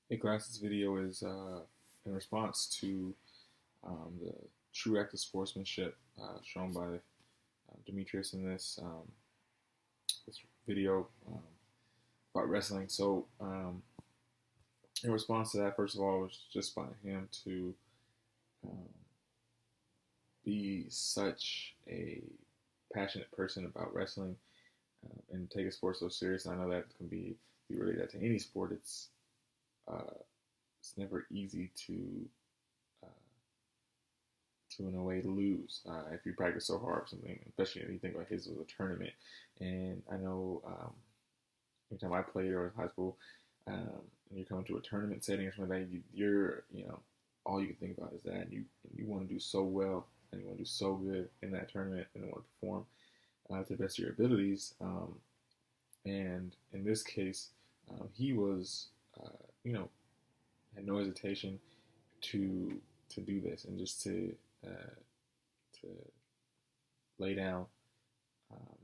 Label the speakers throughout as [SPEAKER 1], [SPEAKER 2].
[SPEAKER 1] Hey class, this video is in response to the true act of sportsmanship shown by Demetrius in this video about wrestling. So, in response to that, first of all, it was just by him to um, be such a passionate person about wrestling and take a sport so serious. And I know that can be related to any sport. Uh, it's never easy uh, to in a way lose if you practice so hard or something. Especially if you think about his was a tournament, and I know every time I played or in high school, and you come to a tournament setting or something like that, you're all you can think about is that, and you want to do so well, and you want to do so good in that tournament, and want to perform to the best of your abilities. And in this case, he was, uh, you know, had no hesitation to do this and just to lay down,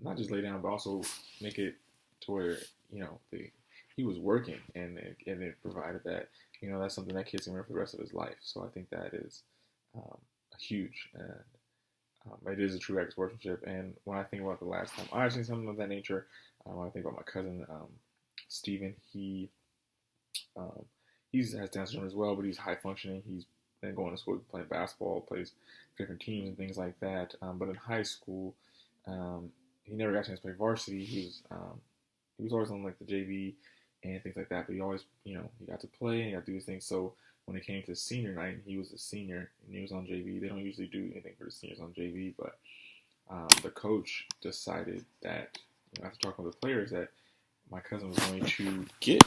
[SPEAKER 1] not just lay down, but also make it to where he was working, and it provided that that's something that kid's gonna remember for the rest of his life. So I think that is a huge, and it is a true act of sportsmanship. And when I think about the last time I seen something of that nature, when I think about my cousin Steven, um, he's has Down syndrome as well, but he's high functioning. He's been going to school, playing basketball, plays different teams and things like that. But in high school, he never got a chance to play varsity. He was always on like the JV and things like that. But he always, he got to play and he got to do his thing. So when it came to senior night, he was a senior and he was on JV. They don't usually do anything for the seniors on JV, but the coach decided that, after talking with the players, that my cousin was going to get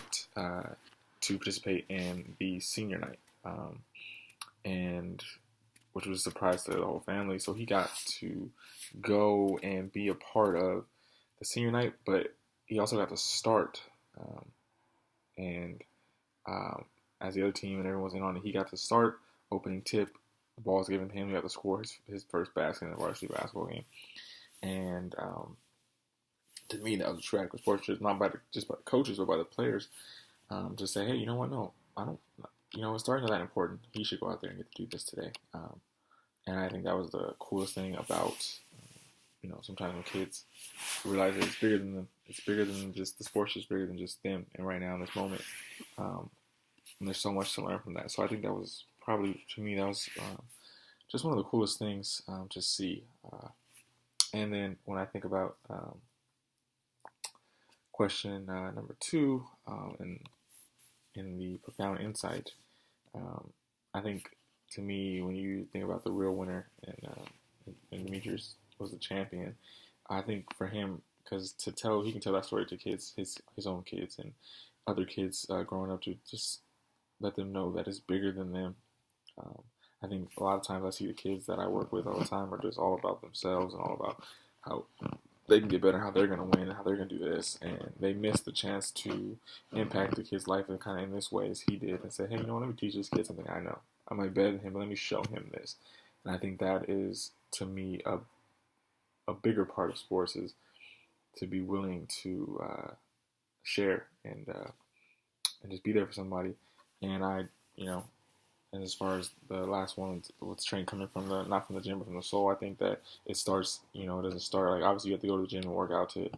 [SPEAKER 1] to participate in the senior night, and which was a surprise to the whole family. So he got to go and be a part of the senior night, but he also got to start. And as the other team and everyone was in on it, he got to start opening tip. The ball was given to him. He got to score his first basket in the varsity basketball game. And to me, that was a true act of sportsmanship, not just by the coaches, but by the players. To say, hey, you know what? No, I don't. Starting not that important. He should go out there and get to do this today. And I think that was the coolest thing about, sometimes when kids realize that it's bigger than them. It's bigger than just the sports. Is bigger than just them. And right now in this moment, and there's so much to learn from that. So I think that was probably, to me, that was just one of the coolest things to see. And then when I think about question number two, in the profound insight, I think, to me, when you think about the real winner, and Demetrius was the champion, I think for him, because he can tell that story to kids, his own kids and other kids growing up, to just let them know that it's bigger than them. I think a lot of times I see the kids that I work with all the time are just all about themselves and all about how they can get better, how they're going to win, how they're going to do this, and they miss the chance to impact the kid's life in this way as he did, and say, hey, let me teach this kid something I know. I might better than him, but let me show him this. And I think that is, to me, a bigger part of sports, is to be willing to share and just be there for somebody. And and as far as the last one with strength coming from not from the gym but from the soul, I think that it starts, it doesn't start, like, obviously you have to go to the gym and work out to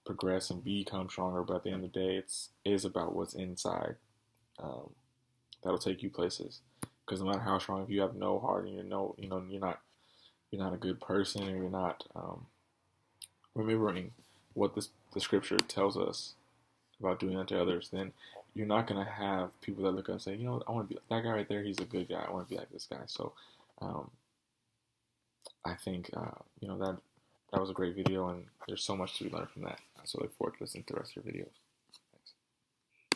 [SPEAKER 1] progress and become stronger, but at the end of the day, it is about what's inside. That'll take you places, because no matter how strong, if you have no heart and you're not a good person, or you're not remembering what the scripture tells us about doing unto others, then you're not going to have people that look up and say, I want to be that guy right there. He's a good guy. I want to be like this guy. So I think, that was a great video, and there's so much to be learned from that. So I look forward to listening to the rest of your videos.